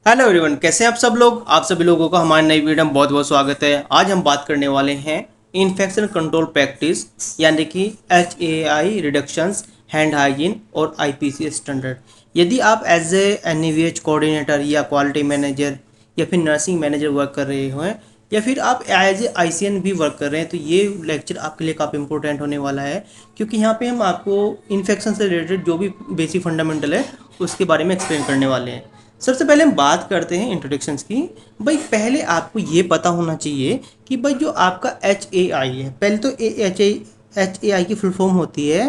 Hello everyone, कैसे हैं आप सब लोग। आप सभी लोगों का हमारे नई वीडियो में बहुत बहुत स्वागत है। आज हम बात करने वाले हैं इन्फेक्शन कंट्रोल प्रैक्टिस यानी कि HAI रिडक्शंस, हैंड हाइजीन और IPC स्टैंडर्ड। यदि आप एज ए NAVH कोऑर्डिनेटर या क्वालिटी मैनेजर या फिर नर्सिंग मैनेजर वर्क कर रहे हो या फिर आप एज ए ICN भी वर्क कर रहे हैं तो ये लेक्चर आपके लिए काफ़ी इंपॉर्टेंट होने वाला है, क्योंकि यहाँ पे हम आपको इन्फेक्शन से रिलेटेड जो भी बेसिक फंडामेंटल है उसके बारे में एक्सप्लेन करने वाले हैं। सबसे पहले हम बात करते हैं इंट्रोडक्शंस की। भाई पहले आपको ये पता होना चाहिए कि भाई जो आपका HAI है, पहले तो HAI की फुल फॉर्म होती है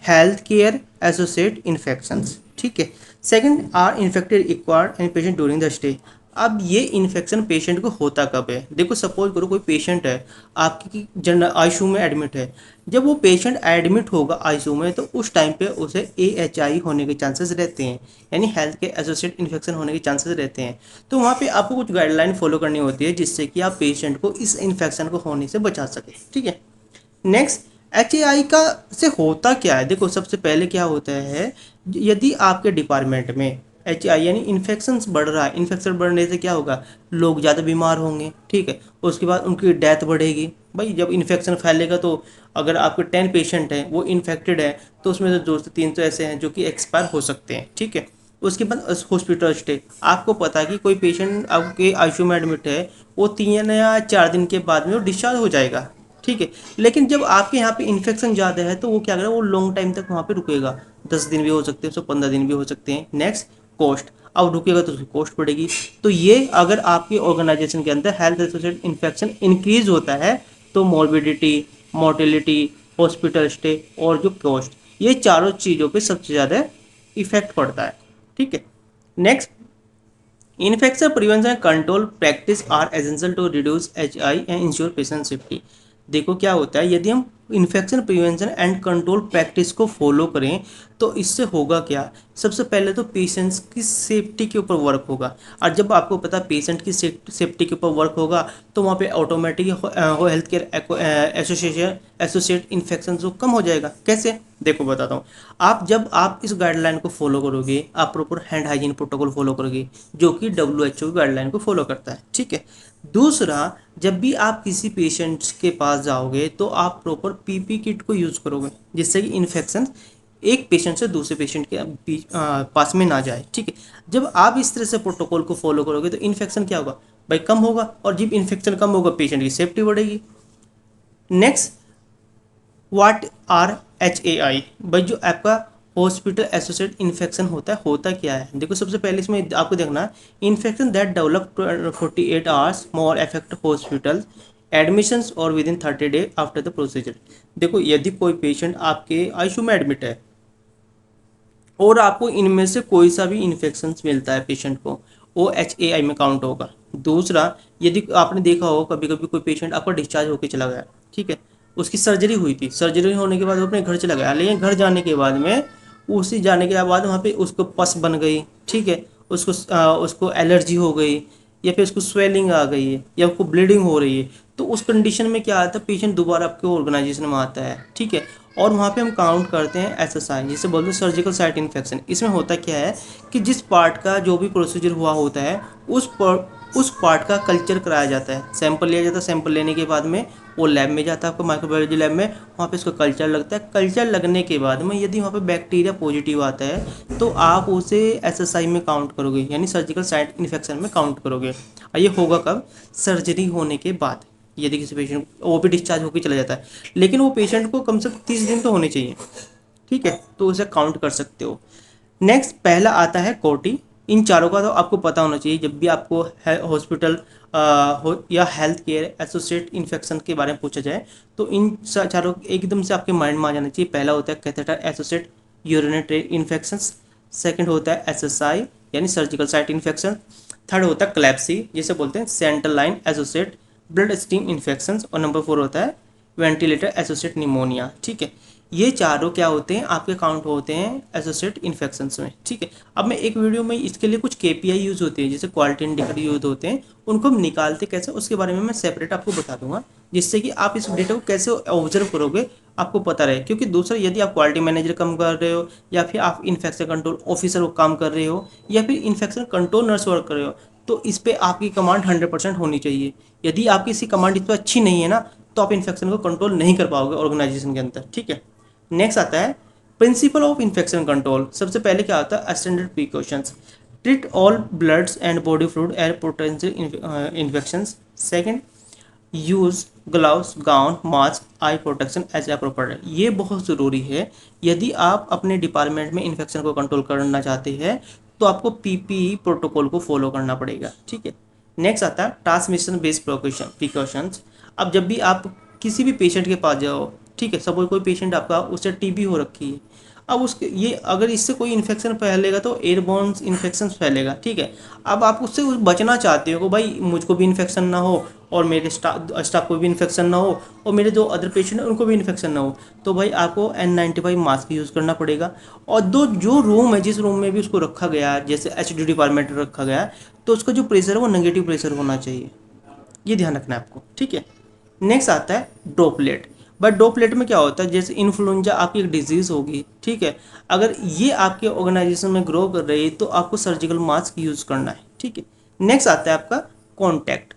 हेल्थ केयर एसोसिएट इन्फेक्शंस, ठीक है। Second are infected acquired and patient during the stay. अब ये इन्फेक्शन पेशेंट को होता कब है। देखो सपोज करो कोई पेशेंट है आपकी जनरल आईसीयू में एडमिट है। जब वो पेशेंट एडमिट होगा आईसीयू में तो उस टाइम पे उसे AHI होने के चांसेस रहते हैं, यानी हेल्थ के एसोसिएट इन्फेक्शन होने के चांसेस रहते हैं। तो वहाँ पे आपको कुछ गाइडलाइन फॉलो करनी होती है जिससे कि आप पेशेंट को इस इन्फेक्शन को होने से बचा सके, ठीक है। नेक्स्ट HAI का से होता क्या है। देखो सबसे पहले क्या होता है, यदि आपके डिपार्टमेंट में HAI यानी इन्फेक्शन बढ़ रहा है, इन्फेक्शन बढ़ने से क्या होगा, लोग ज़्यादा बीमार होंगे, ठीक है। उसके बाद उनकी डेथ बढ़ेगी। भाई जब इन्फेक्शन फैलेगा तो अगर आपके 10 पेशेंट हैं वो इन्फेक्टेड है तो उसमें से 200 से 300 ऐसे हैं जो कि एक्सपायर हो सकते हैं, ठीक है। उसके बाद हॉस्पिटल स्टे, आपको पता है कि कोई पेशेंट आपके आईसीयू में एडमिट है वो 3 या 4 दिन के बाद में वो डिस्चार्ज हो जाएगा, ठीक है। लेकिन जब आपके यहाँ पे इन्फेक्शन ज़्यादा है तो वो क्या करेगा, वो लॉन्ग टाइम तक वहाँ पे रुकेगा। 10 दिन भी हो सकते हैं, 115 दिन भी हो सकते हैं। नेक्स्ट कॉस्ट, अब रुकेगा तो उसकी कॉस्ट पड़ेगी। तो ये अगर आपकी ऑर्गेनाइजेशन के अंदर हेल्थ एसोसिएटेड इन्फेक्शन इंक्रीज होता है तो मॉर्बिडिटी, मोर्टेलिटी, हॉस्पिटल स्टे और जो कॉस्ट, ये चारों चीज़ों पे सबसे ज़्यादा इफेक्ट पड़ता है, ठीक है। Next, infection prevention control practice are essential to reduce HI and ensure patient safety. देखो क्या होता है, यदि हम infection prevention and control practice को फॉलो करें तो इससे होगा क्या। सबसे पहले तो पेशेंट्स की सेफ्टी के ऊपर वर्क होगा, और जब आपको पता पेशेंट की सेफ्टी के ऊपर वर्क होगा तो वहाँ पे automatic health care association associate infection जो कम हो जाएगा। कैसे, देखो बताता हूँ। जब आप इस गाइडलाइन को फॉलो करोगे, आप proper hand hygiene protocol follow करोगे जो कि WHO की गाइडलाइन को फॉलो करता है, ठीक है। दूसरा, जब भी आप किसी पेशेंट के पास जाओगे तो आप प्रॉपर PP किट को यूज़ करोगे जिससे कि इन्फेक्शन एक पेशेंट से दूसरे पेशेंट के पास में ना जाए, ठीक है। जब आप इस तरह से प्रोटोकॉल को फॉलो करोगे तो इन्फेक्शन क्या होगा भाई, कम होगा, और जब इन्फेक्शन कम होगा पेशेंट की सेफ्टी बढ़ेगी। नेक्स्ट, व्हाट आर HAI, भाई जो आपका हॉस्पिटल एसोसिएट इन्फेक्शन होता क्या है। देखो सबसे पहले इसमें आपको देखना, infection that develop 48 hours more affect hospital admissions और within 30 day after the procedure. देखो यदि कोई पेशेंट आपके आईसीयू में एडमिट है और आपको इनमें से कोई सा भी इन्फेक्शन मिलता है पेशेंट को, वो HAI में काउंट होगा। दूसरा, यदि आपने देखा हो कभी कभी कोई पेशेंट आपका डिस्चार्ज होकर चला गया, ठीक है, उसकी सर्जरी हुई थी, सर्जरी होने के बाद वो अपने घर चला गया, लेकिन घर जाने के बाद में उसी जाने के बाद वहाँ पे उसको पस बन गई, ठीक है, उसको एलर्जी हो गई या फिर उसको स्वेलिंग आ गई है या उसको ब्लीडिंग हो रही है, तो उस कंडीशन में क्या आता है, पेशेंट दोबारा आपके ऑर्गेनाइजेशन में आता है, ठीक है। और वहाँ पे हम काउंट करते हैं SSI, जिसे बोलते हैं सर्जिकल साइट इन्फेक्शन। इसमें होता क्या है कि जिस पार्ट का जो भी प्रोसीजर हुआ होता है उस पार्ट का कल्चर कराया जाता है, सैंपल लिया जाता है। सैंपल लेने के बाद में वो लैब में जाता है, आपको माइक्रोबायोलॉजी लैब में, वहाँ पे उसका कल्चर लगता है। कल्चर लगने के बाद में यदि वहाँ पे बैक्टीरिया पॉजिटिव आता है तो आप उसे SSI में काउंट करोगे, यानी सर्जिकल साइट इन्फेक्शन में काउंट करोगे। और ये होगा कब, सर्जरी होने के बाद। यदि किसी पेशेंट वो भी डिस्चार्ज होकर चला जाता है, लेकिन वो पेशेंट को कम से कम 30 दिन तो होने चाहिए, ठीक है, तो उसे काउंट कर सकते हो। नेक्स्ट, पहला आता है कोटी। इन चारों का तो आपको पता होना चाहिए, जब भी आपको हॉस्पिटल या हेल्थ केयर एसोसिएट इन्फेक्शन के बारे में पूछा जाए तो इन चारों एकदम से आपके माइंड में आ जाना चाहिए। पहला होता है catheter associate urinary tract infection, second होता है SSI यानी सर्जिकल साइट इन्फेक्शन, थर्ड होता है क्लैप्सी जिसे बोलते हैं central line associate blood stream infection, और नंबर 4 होता है वेंटिलेटर एसोसिएट निमोनिया, ठीक है। ये चारों क्या होते हैं, आपके काउंट होते हैं एसोसिएट इन्फेक्शंस में, ठीक है। अब मैं एक वीडियो में इसके लिए कुछ KPI यूज़ होते हैं, जैसे क्वालिटी इंडिकेटर यूज होते हैं, उनको हम निकालते कैसे उसके बारे में मैं सेपरेट आपको बता दूंगा, जिससे कि आप इस डेटा को कैसे ऑब्जर्व करोगे आपको पता रहे। क्योंकि दूसरा, यदि आप क्वालिटी मैनेजर काम कर रहे हो, या फिर आप इन्फेक्शन कंट्रोल ऑफिसर को काम कर रहे हो, या फिर इन्फेक्शन कंट्रोल नर्स वर्क कर रहे हो, तो इस पर आपकी कमांड 100% होनी चाहिए। यदि आपकी इसी कमांड इस पर अच्छी नहीं है ना, तो आप इन्फेक्शन को कंट्रोल नहीं कर पाओगे ऑर्गेनाइजेशन के अंदर, ठीक है। नेक्स्ट आता है प्रिंसिपल ऑफ इन्फेक्शन कंट्रोल। सबसे पहले क्या आता है, standard precautions, treat all bloods and body fluid and potential infections. Second, use gloves, gown, mask, I protection age appropriate. ये बहुत ज़रूरी है। यदि आप अपने डिपार्टमेंट में इन्फेक्शन को कंट्रोल करना चाहते हैं, तो आपको पीपीई प्रोटोकॉल को फॉलो करना पड़ेगा, ठीक है। नेक्स्ट आता है ट्रांसमिशन बेस्ड प्रिकॉशंस। अब जब भी आप किसी भी पेशेंट के पास जाओ, ठीक है, सपोज कोई पेशेंट आपका, उससे टीबी हो रखी है, अब उसके ये अगर इससे कोई इन्फेक्शन फैलेगा तो एयरबॉर्न इन्फेक्शन फैलेगा, ठीक है। अब आप उससे बचना चाहते हो कि भाई मुझको भी इन्फेक्शन ना हो, और मेरे स्टाफ को भी इन्फेक्शन ना हो, और मेरे जो अदर पेशेंट हैं उनको भी इन्फेक्शन ना हो, तो भाई आपको N95 मास्क यूज़ करना पड़ेगा। और जो रूम है, जिस रूम में भी उसको रखा गया है, जैसे एचडी डिपार्टमेंट रखा गया है, तो उसका जो प्रेशर है वो नेगेटिव प्रेशर होना चाहिए। ये ध्यान रखना है आपको, ठीक है। नेक्स्ट आता है ड्रॉपलेट। बट ड्रॉपलेट में क्या होता है, जैसे इन्फ्लुएंजा आपकी एक डिजीज़ होगी, ठीक है, अगर ये आपके ऑर्गेनाइजेशन में ग्रो कर रही है, तो आपको सर्जिकल मास्क यूज़ करना है, ठीक है। नेक्स्ट आता है आपका कॉन्टैक्ट।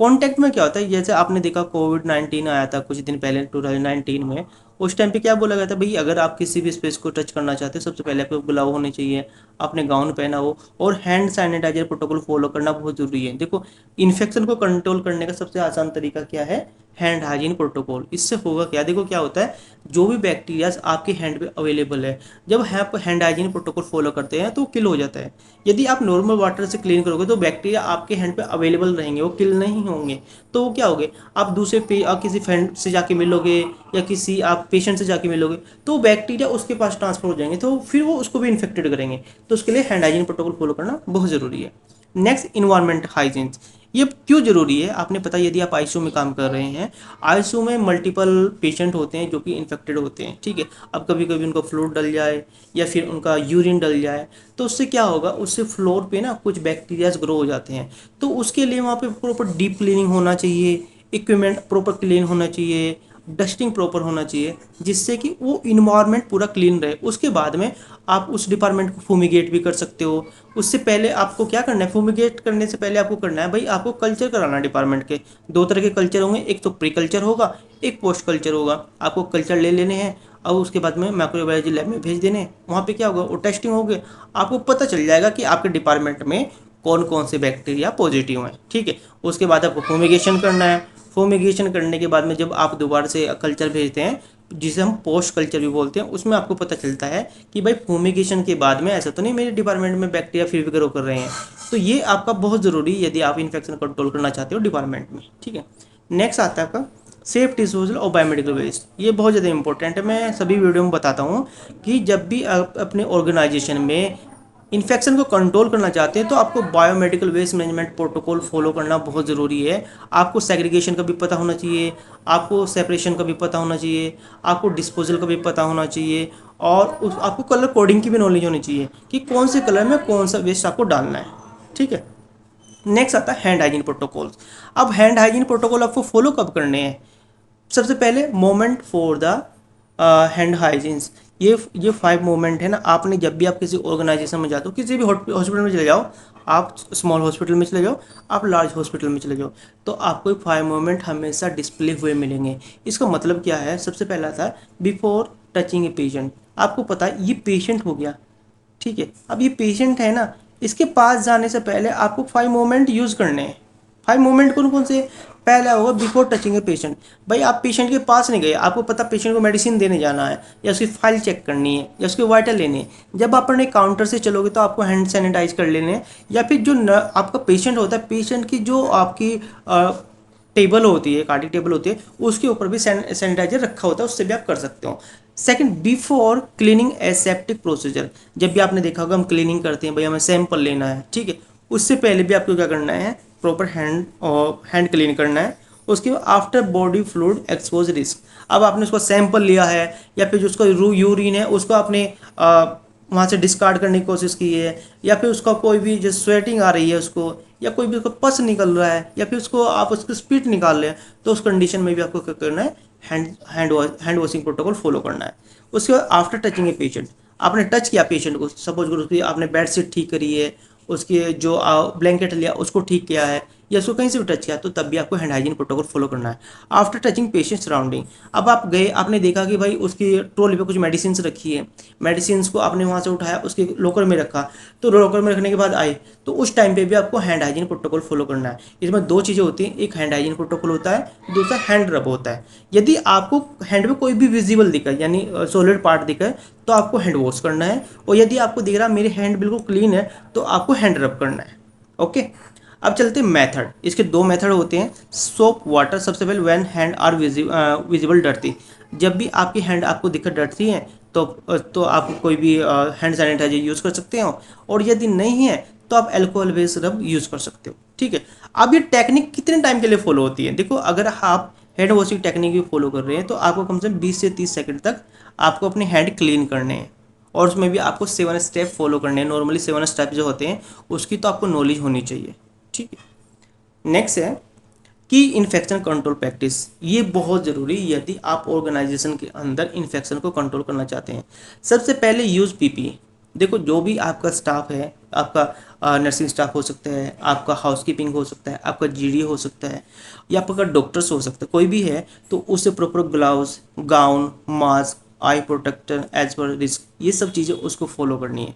कॉन्टैक्ट में क्या होता है, जैसे आपने देखा कोविड-19 आया था कुछ दिन पहले 2019 में, उस टाइम पे क्या बोला गया था, भाई अगर आप किसी भी स्पेस को टच करना चाहते हो, सबसे पहले आपको ग्लव होने चाहिए, आपने गाउन पहना हो, और हैंड सैनिटाइजर प्रोटोकॉल फॉलो करना बहुत ज़रूरी है। देखो, इन्फेक्शन को कंट्रोल करने का सबसे आसान तरीका क्या है, हैंड हाइजीन प्रोटोकॉल। इससे होगा क्या, देखो क्या होता है, जो भी बैक्टीरियाज आपके हैंड पे अवेलेबल है, जब आप हैंड हाइजीन प्रोटोकॉल फॉलो करते हैं तो किल हो जाता है। यदि आप नॉर्मल वाटर से क्लीन करोगे तो बैक्टीरिया आपके हैंड पे अवेलेबल रहेंगे, वो किल नहीं होंगे। तो वो क्या होगे, आप दूसरे पे आप किसी फ्रेंड से जाके मिलोगे, या किसी आप पेशेंट से जाके मिलोगे, तो बैक्टीरिया उसके पास ट्रांसफर हो जाएंगे, तो फिर वो उसको भी इन्फेक्टेड करेंगे। तो उसके लिए हैंड हाइजीन प्रोटोकॉल फॉलो करना बहुत ज़रूरी है। Next, environment hygiene. ये क्यों ज़रूरी है, आपने पता, यदि आप आईसीयू में काम कर रहे हैं, आईसीयू में मल्टीपल पेशेंट होते हैं जो कि इन्फेक्टेड होते हैं, ठीक है। अब कभी कभी उनको फ्लूइड डल जाए, या फिर उनका यूरिन डल जाए, तो उससे क्या होगा, उससे फ्लोर पे ना कुछ बैक्टीरियाज ग्रो हो जाते हैं। तो उसके लिए वहाँ पे प्रॉपर डीप क्लीनिंग होना चाहिए, इक्विपमेंट प्रॉपर क्लीन होना चाहिए, डस्टिंग प्रॉपर होना चाहिए, जिससे कि वो इन्वायरमेंट पूरा क्लीन रहे। उसके बाद में आप उस डिपार्टमेंट को फूमिगेट भी कर सकते हो। उससे पहले आपको क्या करना है, फूमिगेट करने से पहले आपको करना है, भाई आपको कल्चर कराना है डिपार्टमेंट के। दो तरह के कल्चर होंगे, एक तो प्री कल्चर होगा, एक पोस्ट कल्चर होगा। आपको कल्चर ले लेने हैं, और उसके बाद में माइक्रोबायोलॉजी लैब में भेज देने हैं। वहाँ पे क्या होगा, वो टेस्टिंग होगी, आपको पता चल जाएगा कि आपके डिपार्टमेंट में कौन कौन से बैक्टीरिया पॉजिटिव हैं, ठीक है। उसके बाद आपको फूमिगेशन करना है। फूमिगेशन करने के बाद में जब आप दोबारा से कल्चर भेजते हैं, जिसे हम पोस्ट कल्चर भी बोलते हैं, उसमें आपको पता चलता है कि भाई फूमिगेशन के बाद में ऐसा तो नहीं मेरे डिपार्टमेंट में बैक्टीरिया फिर भी ग्रो कर रहे हैं। तो ये आपका बहुत ज़रूरी है यदि आप इन्फेक्शन कंट्रोल करना चाहते हो डिपार्टमेंट में, ठीक है। नेक्स्ट आता है आपका सेफ डिस्पोजल और बायोमेडिकल वेस्ट। ये बहुत ज़्यादा इंपॉर्टेंट है, मैं सभी वीडियो में बताता हूँ कि जब भी आप अपने ऑर्गेनाइजेशन में इन्फेक्शन को कंट्रोल करना चाहते हैं, तो आपको biomedical waste management protocol follow करना बहुत ज़रूरी है। आपको सेग्रीगेशन का भी पता होना चाहिए, आपको सेपरेशन का भी पता होना चाहिए, आपको डिस्पोजल का भी पता होना चाहिए, और आपको कलर कोडिंग की भी नॉलेज होनी चाहिए कि कौन से कलर में कौन सा वेस्ट आपको डालना है, ठीक है। नेक्स्ट आता है हैंड हाइजीन प्रोटोकॉल्स। अब हैंड हाइजीन प्रोटोकॉल आपको फॉलो कब करने हैं, सबसे पहले moment for the hand hygienes. ये 5 मोमेंट है ना, आपने जब भी आप किसी ऑर्गेनाइजेशन में जाते हो, किसी भी हॉस्पिटल में चले जाओ, आप स्मॉल हॉस्पिटल में चले जाओ, आप लार्ज हॉस्पिटल में चले जाओ, तो आपको ये 5 मोमेंट हमेशा डिस्प्ले हुए मिलेंगे। इसका मतलब क्या है, सबसे पहला था बिफोर टचिंग ए पेशेंट। आपको पता है ये पेशेंट हो गया, ठीक है। अब ये पेशेंट है ना, इसके पास जाने से पहले आपको 5 मोमेंट यूज़ करने हैं। 5 मोमेंट कौन कौन से, पहला होगा बिफोर टचिंग ए पेशेंट। भाई आप पेशेंट के पास नहीं गए, आपको पता पेशेंट को मेडिसिन देने जाना है, या उसकी फाइल चेक करनी है, या उसके वाइटल लेने हैं। जब आप अपने काउंटर से चलोगे तो आपको हैंड सैनिटाइज कर लेने हैं, या फिर जो आपका पेशेंट होता है, पेशेंट की जो आपकी टेबल होती है, कार्डिक टेबल होती है, उसके ऊपर भी सैनिटाइजर रखा होता है, उससे भी आप कर सकते हो। Second, before cleaning aseptic procedure. जब भी आपने देखा होगा हम क्लीनिंग करते हैं, भाई हमें सैंपल लेना है, ठीक है, उससे पहले भी आपको क्या करना है, प्रॉपर हैंड क्लीन करना है। उसके बाद after body fluid expose risk. अब आपने उसको सैंपल लिया है, या फिर जो उसका यूरिन है उसको आपने वहाँ से डिस्कार्ड करने की कोशिश की है, या फिर उसका कोई भी जो स्वेटिंग आ रही है उसको, या कोई भी उसको पस निकल रहा है, या फिर उसको आप उसकी स्पीड निकाल रहे हैं, तो उस कंडीशन में भी आपको क्या करना है, हैंड वॉशिंग प्रोटोकॉल फॉलो करना है। उसके बाद आफ्टर टचिंग ए पेशेंट, आपने टच किया पेशेंट को, सपोज करो उसकी आपने बेड शीट ठीक करी है, उसके जो ब्लैंकेट लिया उसको ठीक किया है, या उसको कहीं से भी टच किया, तो तब भी आपको हैंड हाइजीन प्रोटोकॉल फॉलो करना है। आफ्टर टचिंग पेशेंट सराउंडिंग, अब आप गए, आपने देखा कि भाई उसकी ट्रॉली पे कुछ मेडिसिन रखी है, मेडिसिन को आपने वहाँ से उठाया उसके लॉकर में रखा, तो लॉकर में रखने के बाद आए, तो उस टाइम पे भी आपको हैंड हाइजीन प्रोटोकॉल फॉलो करना है। इसमें दो चीज़ें होती हैं, एक हैंड हाइजीन प्रोटोकॉल होता है, दूसरा हैंड रब होता है। यदि आपको हैंड में कोई भी विजिबल दिखे, यानी सॉलिड पार्ट दिखे, तो आपको हैंड वॉश करना है, और यदि आपको दिख रहा मेरे हैंड बिल्कुल क्लीन है, तो आपको हैंड रब करना है। ओके, अब चलते हैं मेथड। इसके दो मेथड होते हैं, सोप वाटर, सबसे पहले when hand are visible dirty, जब भी आपकी हैंड आपको दिक्कत डर्टी है तो आप कोई भी हैंड सैनिटाइजर यूज़ कर सकते हो, और यदि नहीं है तो आप अल्कोहल बेस्ड रब यूज़ कर सकते हो। ठीक है, अब ये टेक्निक कितने टाइम के लिए फॉलो होती है? देखो, अगर आप हैंड वॉशिंग टेक्निक भी फॉलो कर रहे हैं तो आपको कम से कम 20 से 30 सेकंड तक आपको अपने हैंड क्लीन करने हैं, और उसमें भी आपको 7 स्टेप फॉलो करने हैं। नॉर्मली 7 स्टेप जो होते हैं उसकी तो आपको नॉलेज होनी चाहिए। ठीक है, नेक्स्ट है कि इन्फेक्शन कंट्रोल प्रैक्टिस, ये बहुत ज़रूरी है यदि आप ऑर्गेनाइजेशन के अंदर इन्फेक्शन को कंट्रोल करना चाहते हैं। सबसे पहले यूज़ पीपीई। देखो, जो भी आपका स्टाफ है, आपका नर्सिंग स्टाफ हो सकता है, आपका हाउसकीपिंग हो सकता है, आपका जीडी हो सकता है, या आपका डॉक्टर्स हो सकता है, कोई भी है, तो उससे प्रॉपर ग्लव्स, गाउन, मास्क, आई प्रोटेक्टर एज पर रिस्क, ये सब चीज़ें उसको फॉलो करनी है।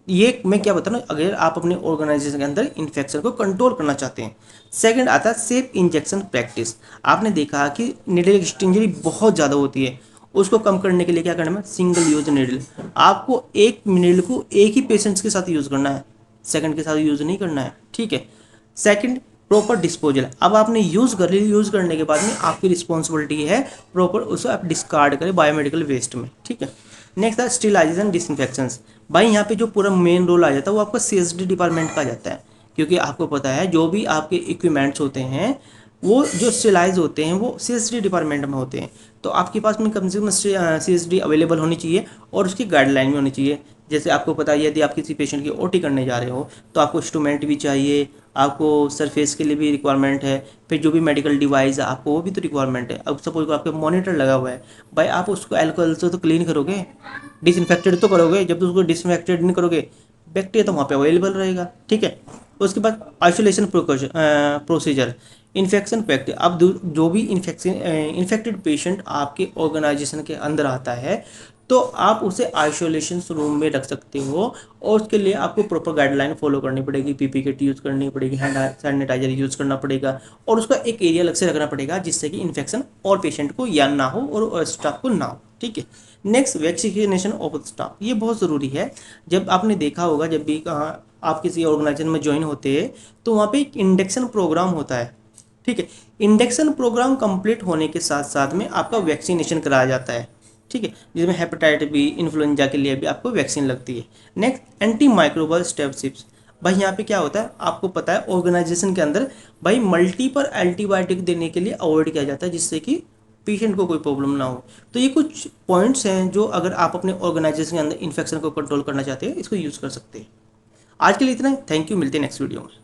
ये मैं क्या बता रहा हूँ, अगर आप अपने ऑर्गेनाइजेशन के अंदर इन्फेक्शन को कंट्रोल करना चाहते हैं। सेकंड आता है सेफ इंजेक्शन प्रैक्टिस। आपने देखा कि नीडल एक्सचेंजरी बहुत ज़्यादा होती है, उसको कम करने के लिए क्या करना है, सिंगल यूज नीडल। आपको एक नीडल को एक ही पेशेंट्स के साथ यूज़ करना है, सेकंड के साथ यूज़ नहीं करना है। ठीक है। Second, proper disposal. अब आपने यूज़ कर लिया, यूज़ करने के बाद में आपकी रिस्पॉन्सिबिलिटी है प्रॉपर उसको आप डिस्कार्ड करें बायोमेडिकल वेस्ट में। ठीक है। नेक्स्ट है स्टीलाइजेशन डिसइंफेक्शन। भाई यहाँ पे जो पूरा मेन रोल आ जाता है वो आपका सीएसडी डिपार्टमेंट का आ जाता है, क्योंकि आपको पता है जो भी आपके इक्विपमेंट्स होते हैं वो जो स्टेलाइज होते हैं वो सीएसडी डिपार्टमेंट में होते हैं। तो आपके पास में कम से कम सीएसडी अवेलेबल होनी चाहिए, और उसकी गाइडलाइन भी होनी चाहिए। जैसे आपको पता है, यदि आप किसी पेशेंट की ओटी करने जा रहे हो तो आपको इंस्ट्रूमेंट भी चाहिए, आपको सरफेस के लिए भी रिक्वायरमेंट है, फिर जो भी मेडिकल डिवाइस है आपको वो भी तो रिक्वायरमेंट है। अब सपोज आपका मॉनिटर लगा हुआ है, भाई आप उसको अल्कोहल से तो क्लीन करोगे, डिसइंफेक्टेड तो करोगे। जब तक उसको डिसइंफेक्टेड नहीं करोगे, बैक्टीरिया तो वहाँ पे अवेलेबल रहेगा। ठीक है। उसके बाद आइसोलेशन प्रोसीजर, इन्फेक्शन प्रैक्टिस। अब जो भी इन्फेक्टेड पेशेंट आपके ऑर्गेनाइजेशन के अंदर आता है तो आप उसे आइसोलेशन रूम में रख सकते हो, और उसके लिए आपको प्रॉपर गाइडलाइन फॉलो करनी पड़ेगी, पीपी किट यूज़ करनी पड़ेगी, हैंड सैनिटाइजर यूज़ करना पड़ेगा, और उसका एक एरिया अलग से रखना पड़ेगा जिससे कि इन्फेक्शन और पेशेंट को या ना हो और स्टाफ को ना हो। ठीक है। नेक्स्ट, वैक्सीनेशन ऑफ स्टाफ, ये बहुत ज़रूरी है। जब आपने देखा होगा, जब भी आप किसी ऑर्गेनाइजेशन में ज्वाइन होते हैं तो वहाँ पे एक इंडक्शन प्रोग्राम होता है। ठीक है। इंडक्शन प्रोग्राम कंप्लीट होने के साथ साथ में आपका वैक्सीनेशन कराया जाता है। ठीक है, जिसमें हेपेटाइटिस बी, इन्फ्लुएंजा के लिए भी आपको वैक्सीन लगती है। Next, anti microbial stewardship. भाई यहाँ पे क्या होता है, आपको पता है ऑर्गेनाइजेशन के अंदर भाई मल्टीपल एंटीबायोटिक देने के लिए अवॉइड किया जाता है, जिससे कि पेशेंट को कोई प्रॉब्लम ना हो। तो ये कुछ पॉइंट्स हैं जो अगर आप अपने ऑर्गेनाइजेशन के अंदर इन्फेक्शन को कंट्रोल करना चाहते हैं, इसको यूज़ कर सकते हैं। आज के लिए इतना ही, थैंक यू, मिलते हैं नेक्स्ट वीडियो में।